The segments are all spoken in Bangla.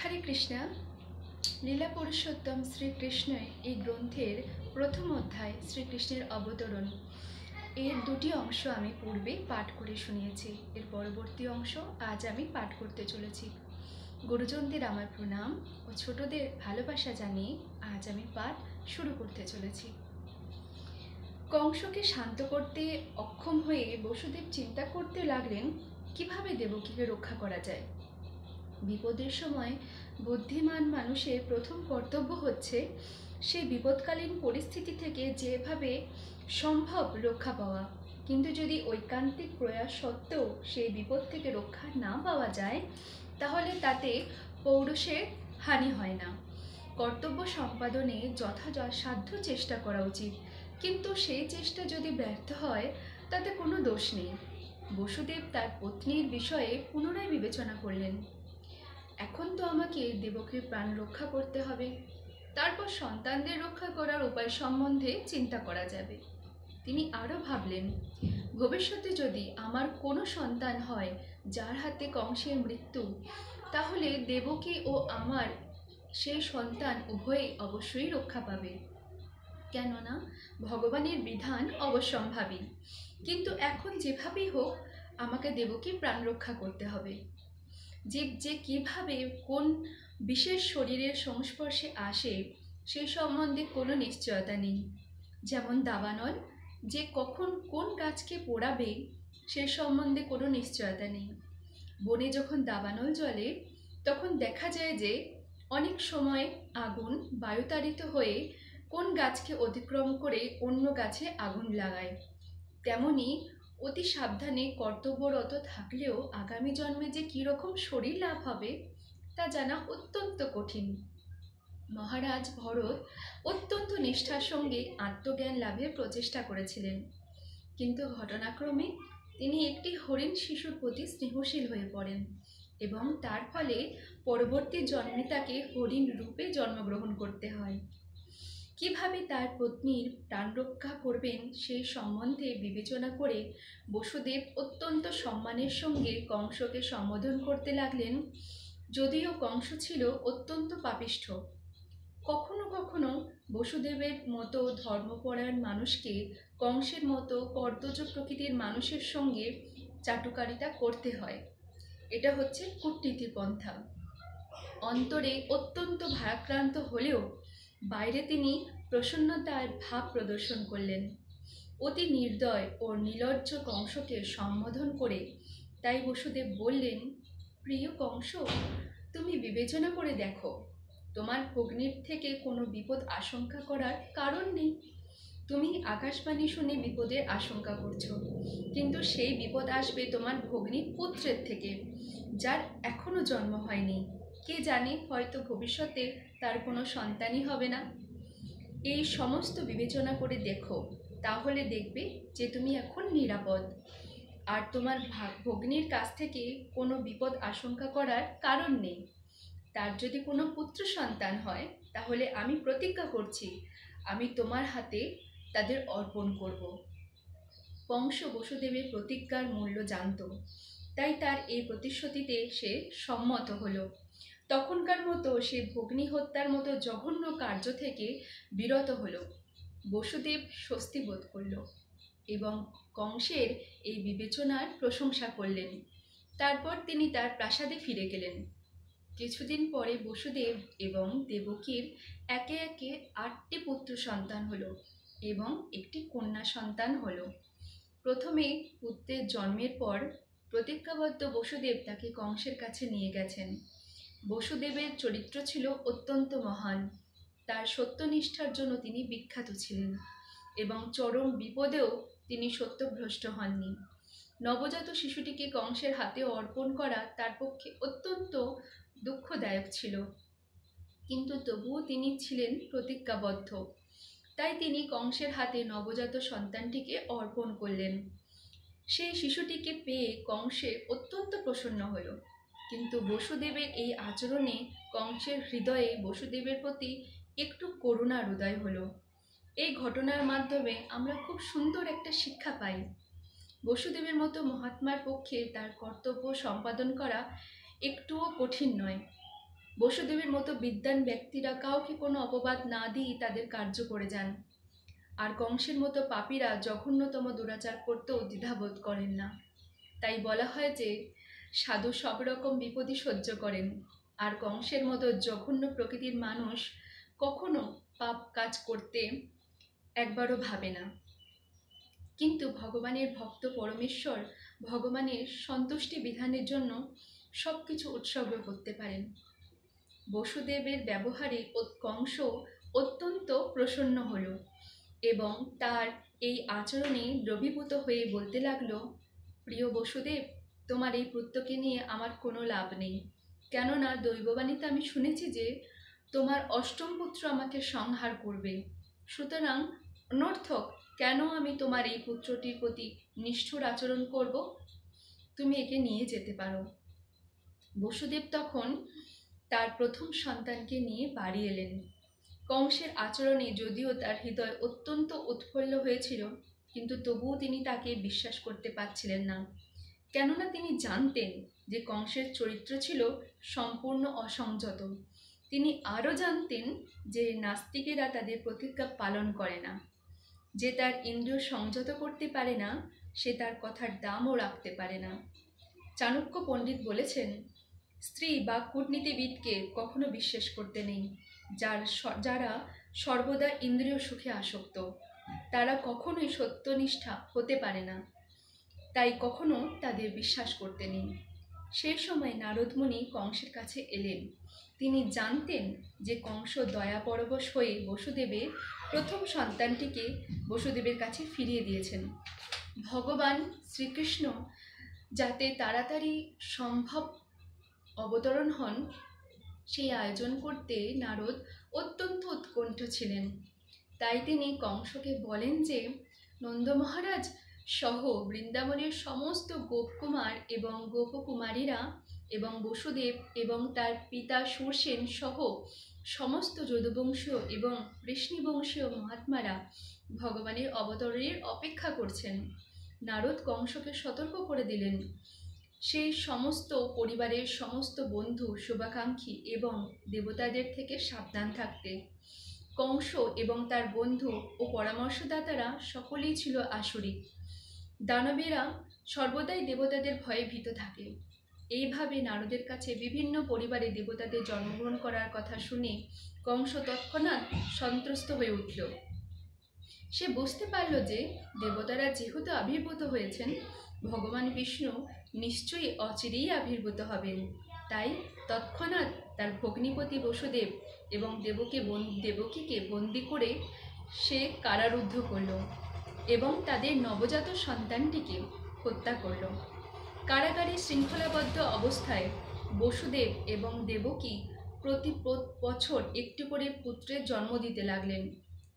হরে কৃষ্ণ। লীলা পুরুষোত্তম শ্রীকৃষ্ণ এই গ্রন্থের প্রথম অধ্যায় শ্রীকৃষ্ণের অবতরণ এর দুটি অংশ আমি পূর্বে পাঠ করে শুনিয়েছি। এর পরবর্তী অংশ আজ আমি পাঠ করতে চলেছি। গুরুজনদের আমার প্রণাম ও ছোটদের ভালোবাসা জানিয়ে আজ আমি পাঠ শুরু করতে চলেছি। কংসকে শান্ত করতে অক্ষম হয়ে বসুদেব চিন্তা করতে লাগলেন কিভাবে দেবকীকে রক্ষা করা যায়। বিপদের সময় বুদ্ধিমান মানুষের প্রথম কর্তব্য হচ্ছে সেই বিপদকালীন পরিস্থিতি থেকে যেভাবে সম্ভব রক্ষা পাওয়া। কিন্তু যদি ঐকান্তিক প্রয়াস সত্ত্বেও সেই বিপদ থেকে রক্ষা না পাওয়া যায় তাহলে তাতে পৌরুষের হানি হয় না। কর্তব্য সম্পাদনে যথাসাধ্য চেষ্টা করা উচিত, কিন্তু সেই চেষ্টা যদি ব্যর্থ হয় তাতে কোনো দোষ নেই। বসুদেব তার পত্নীর বিষয়ে পুনরায় বিবেচনা করলেন। এখন তো আমাকে দেবকীর প্রাণ রক্ষা করতে হবে, তারপর সন্তানদের রক্ষা করার উপায় সম্বন্ধে চিন্তা করা যাবে। তিনি আরও ভাবলেন, ভবিষ্যতে যদি আমার কোনো সন্তান হয় যার হাতে কংসের মৃত্যু, তাহলে দেবকী ও আমার সেই সন্তান উভয়ই অবশ্যই রক্ষা পাবে, কেননা ভগবানের বিধান অবশ্যম্ভাবী। কিন্তু এখন যেভাবেই হোক আমাকে দেবকীর প্রাণ রক্ষা করতে হবে। জীব যে কিভাবে কোন বিশেষ শরীরের সংস্পর্শে আসে সেই সম্বন্ধে কোনো নিশ্চয়তা নেই। যেমন দাবানল যে কখন কোন গাছকে পোড়াবে সে সম্বন্ধে কোনো নিশ্চয়তা নেই। বনে যখন দাবানল জ্বলে তখন দেখা যায় যে অনেক সময় আগুন বায়ুতাড়িত হয়ে কোন গাছকে অতিক্রম করে অন্য গাছে আগুন লাগায়। তেমনি অতি সাবধানে কর্তব্যরত থাকলেও আগামী জন্মে যে কীরকম শরীর লাভ হবে তা জানা অত্যন্ত কঠিন। মহারাজ ভরত অত্যন্ত নিষ্ঠার সঙ্গে আত্মজ্ঞান লাভের প্রচেষ্টা করেছিলেন, কিন্তু ঘটনাক্রমে তিনি একটি হরিণ শিশুর প্রতি স্নেহশীল হয়ে পড়েন এবং তার ফলে পরবর্তী জন্মে তাকে হরিণ রূপে জন্মগ্রহণ করতে হয়। কিভাবে তার পত্নীর প্রাণ রক্ষা করবেন সেই সম্বন্ধে বিবেচনা করে বসুদেব অত্যন্ত সম্মানের সঙ্গে কংসকে সম্বোধন করতে লাগলেন। যদিও কংস ছিল অত্যন্ত পাপিষ্ঠ, কখনো কখনো বসুদেবের মতো ধর্মপরায়ণ মানুষকে কংসের মতো কর্দজ প্রকৃতির মানুষের সঙ্গে চাটুকারিতা করতে হয়। এটা হচ্ছে কূটনীতির পন্থা। অন্তরে অত্যন্ত ভারাক্রান্ত হলেও বাইরে তিনি প্রসন্নতার ভাব প্রদর্শন করলেন। অতি নির্দয় ও নির্লজ্জ কংসকে সম্বোধন করে তাই বসুদেব বললেন, প্রিয় কংস, তুমি বিবেচনা করে দেখো, তোমার ভগ্নীর থেকে কোনো বিপদ আশঙ্কা করার কারণ নেই। তুমি আকাশবাণী শুনে বিপদের আশঙ্কা করছো, কিন্তু সেই বিপদ আসবে তোমার ভগ্নীর পুত্রের থেকে, যার এখনো জন্ম হয়নি। কে জানে, হয়তো ভবিষ্যতে তার কোনো সন্তানই হবে না। এই সমস্ত বিবেচনা করে দেখো, তাহলে দেখবে যে তুমি এখন নিরাপদ, আর তোমার ভগ্নীর কাছ থেকে কোনো বিপদ আশঙ্কা করার কারণ নেই। তার যদি কোনো পুত্র সন্তান হয় তাহলে আমি প্রতিজ্ঞা করছি আমি তোমার হাতে তাদের অর্পণ করব। কংস বসুদেবের প্রতিজ্ঞার মূল্য জানত, তাই তার এই প্রতিশ্রুতিতে সে সম্মত হলো। তখনকার মতো সে ভগ্নী হত্যার মতো জঘন্য কার্য থেকে বিরত হলো। বসুদেব স্বস্তি বোধ করল এবং কংসের এই বিবেচনার প্রশংসা করলেন। তারপর তিনি তার প্রাসাদে ফিরে গেলেন। কিছুদিন পরে বসুদেব এবং দেবকীর একে একে 8টি পুত্র সন্তান হলো এবং একটি কন্যা সন্তান হলো। প্রথমে পুত্রের জন্মের পর প্রতিজ্ঞাবদ্ধ বসুদেব তাকে কংসের কাছে নিয়ে গেছেন। বসুদেবের চরিত্র ছিল অত্যন্ত মহান। তার সত্যনিষ্ঠার জন্য তিনি বিখ্যাত ছিলেন এবং চরম বিপদেও তিনি সত্যভ্রষ্ট হননি। নবজাত শিশুটিকে কংসের হাতে অর্পণ করা তার পক্ষে অত্যন্ত দুঃখদায়ক ছিল, কিন্তু তবুও তিনি ছিলেন প্রতিজ্ঞাবদ্ধ। তাই তিনি কংসের হাতে নবজাত সন্তানটিকে অর্পণ করলেন। সেই শিশুটিকে পেয়ে কংসের অত্যন্ত প্রসন্ন হল, কিন্তু বসুদেবের এই আচরণে কংসের হৃদয়ে বসুদেবের প্রতি একটু করুণার উদয় হলো। এই ঘটনার মাধ্যমে আমরা খুব সুন্দর একটা শিক্ষা পাই। বসুদেবের মতো মহাত্মার পক্ষে তার কর্তব্য সম্পাদন করা একটুও কঠিন নয়। বসুদেবের মতো বিদ্বান ব্যক্তিরা কাউকে কোনো অপবাদ না দিয়ে তাদের কার্য করে যান, আর কংসের মতো পাপীরা জঘন্যতম দুরাচার করতেও দ্বিধাবোধ করেন না। তাই বলা হয় যে সাধু সব রকম বিপদই সহ্য করেন, আর কংসের মতো জঘন্য প্রকৃতির মানুষ কখনো পাপ কাজ করতে একবারও ভাবে না। কিন্তু ভগবানের ভক্ত পরমেশ্বর ভগবানের সন্তুষ্টি বিধানের জন্য সব কিছু উৎসর্গ করতে পারেন। বসুদেবের ব্যবহারে কংস অত্যন্ত প্রসন্ন হল এবং তার এই আচরণে দ্রবীভূত হয়ে বলতে লাগলো, প্রিয় বসুদেব, তোমার এই পুত্রকে নিয়ে আমার কোনো লাভ নেই, কেননা দৈববাণীতে আমি শুনেছি যে তোমার অষ্টম পুত্র আমাকে সংহার করবে। সুতরাং অনর্থক কেন আমি তোমার এই পুত্রটির প্রতি নিষ্ঠুর আচরণ করব? তুমি একে নিয়ে যেতে পারো। বসুদেব তখন তার প্রথম সন্তানকে নিয়ে বাড়ি এলেন। কংসের আচরণে যদিও তার হৃদয় অত্যন্ত উৎফুল্ল হয়েছিল, কিন্তু তবুও তিনি তাকে বিশ্বাস করতে পারছিলেন না, কেননা তিনি জানতেন যে কংসের চরিত্র ছিল সম্পূর্ণ অসংযত। তিনি আরও জানতেন যে নাস্তিকেরা তাদের প্রতিজ্ঞা পালন করে না। যে তার ইন্দ্রিয় সংযত করতে পারে না, সে তার কথার দামও রাখতে পারে না। চাণক্য পণ্ডিত বলেছেন, স্ত্রী বা কূটনীতিবিদকে কখনো বিশ্বাস করতে নেই। যারা সর্বদা ইন্দ্রিয় সুখে আসক্ত, তারা কখনোই সত্যনিষ্ঠা হতে পারে না, তাই কখনো তাদের বিশ্বাস করতে নেই। সেই সময় নারদমুনি কংসের কাছে এলেন। তিনি জানতেন যে কংস দয়াপরবশ হয়ে বসুদেবের প্রথম সন্তানটিকে বসুদেবের কাছে ফিরিয়ে দিয়েছেন। ভগবান শ্রীকৃষ্ণ যাতে তাড়াতাড়ি সম্ভব অবতরণ হন, সেই আয়োজন করতে নারদ অত্যন্ত উৎকণ্ঠ ছিলেন। তাই তিনি কংসকে বলেন যে নন্দ মহারাজ সহ বৃন্দাবনের সমস্ত গোপকুমার এবং গোপকুমারীরা এবং বসুদেব এবং তার পিতা সুরসেন সহ সমস্ত যদুবংশীয় এবং বৃষ্ণিবংশীয় মহাত্মারা ভগবানের অবতরণের অপেক্ষা করছেন। নারদ কংসকে সতর্ক করে দিলেন সেই সমস্ত পরিবারের সমস্ত বন্ধু, শুভাকাঙ্ক্ষী এবং দেবতাদের থেকে সাবধান থাকতে। কংস এবং তার বন্ধু ও পরামর্শদাতারা সকলেই ছিল আসুরিক। দানবেরা সর্বদাই দেবতাদের ভয়ে ভীত থাকে। এইভাবে নারদের কাছে বিভিন্ন পরিবারে দেবতাদের জন্মগ্রহণ করার কথা শুনে কংস তৎক্ষণাৎ সন্ত্রস্ত হয়ে উঠল। সে বুঝতে পারল যে দেবতারা যেহেতু আবির্ভূত হয়েছেন, ভগবান বিষ্ণু নিশ্চয়ই অচিরেই আবির্ভূত হবেন। তাই তৎক্ষণাৎ তার ভগ্নিপতি বসুদেব এবং দেবকীকে বন্দি করে সে কারারুদ্ধ করল এবং তাদের নবজাত সন্তানটিকে হত্যা করল। কারাগারে শৃঙ্খলাবদ্ধ অবস্থায় বসুদেব এবং দেবকী প্রতি বছর একটি করে পুত্রের জন্ম দিতে লাগলেন,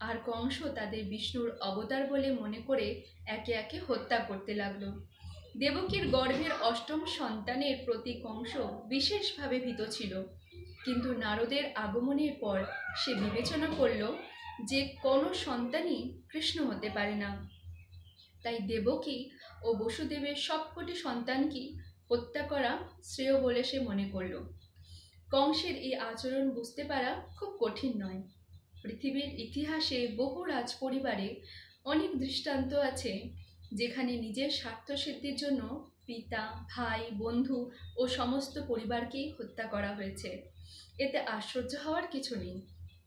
আর কংস তাদের বিষ্ণুর অবতার বলে মনে করে একে একে হত্যা করতে লাগলো। দেবকীর গর্ভের অষ্টম সন্তানের প্রতি কংস বিশেষভাবে ভীত ছিল, কিন্তু নারদের আগমনের পর সে বিবেচনা করল যে কোনো সন্তানই কৃষ্ণ হতে পারে না। তাই দেবকী ও বসুদেবের সবকটি সন্তানকে হত্যা করা শ্রেয় বলে সে মনে করল। কংসের এই আচরণ বুঝতে পারা খুব কঠিন নয়। পৃথিবীর ইতিহাসে বহু রাজ পরিবারে অনেক দৃষ্টান্ত আছে যেখানে নিজের স্বার্থসিদ্ধির জন্য পিতা, ভাই, বন্ধু ও সমস্ত পরিবারকেই হত্যা করা হয়েছে। এতে আশ্চর্য হওয়ার কিছু নেই,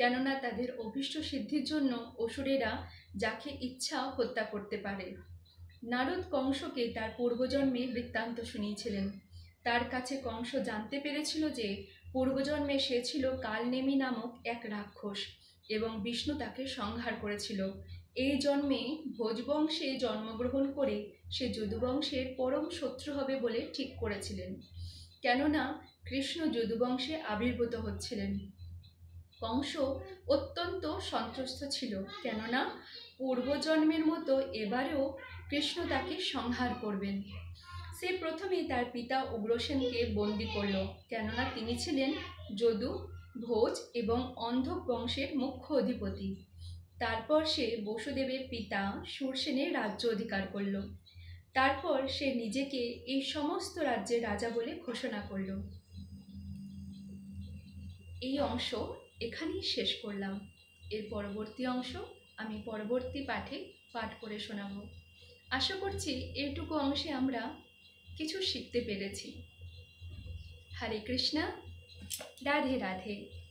কেননা তাদের অভীষ্ট সিদ্ধির জন্য অসুরেরা যাকে ইচ্ছা হত্যা করতে পারে। নারদ কংসকে তার পূর্বজন্মে বৃত্তান্ত শুনিয়েছিলেন। তার কাছে কংস জানতে পেরেছিল যে পূর্বজন্মে সে ছিল কালনেমি নামক এক রাক্ষস এবং বিষ্ণু তাকে সংহার করেছিল। এই জন্মে ভোজবংশে জন্মগ্রহণ করে সে যদুবংশের পরম শত্রু হবে বলে ঠিক করেছিলেন, কেননা কৃষ্ণ যদুবংশে আবির্ভূত হচ্ছিলেন। কংস অত্যন্ত সন্ত্রস্ত ছিল, কেননা পূর্বজন্মের মতো এবারেও কৃষ্ণ তাকে সংহার করবেন। সে প্রথমেই তার পিতা উগ্রসেনকে বন্দী করল, কেননা তিনি ছিলেন যদু, ভোজ এবং অন্ধক বংশের মুখ্য অধিপতি। তারপর সে বসুদেবের পিতা সুরসেনের রাজ্য অধিকার করল। তারপর সে নিজেকে এই সমস্ত রাজ্যের রাজা বলে ঘোষণা করল। এই অংশ এখানেই শেষ করলাম। এর পরবর্তী অংশ আমি পরবর্তী পাঠে পাঠ করে শোনাবো। আশা করছি এইটুকু অংশে আমরা কিছু শিখতে পেরেছি। হরে কৃষ্ণা, রাধে রাধে।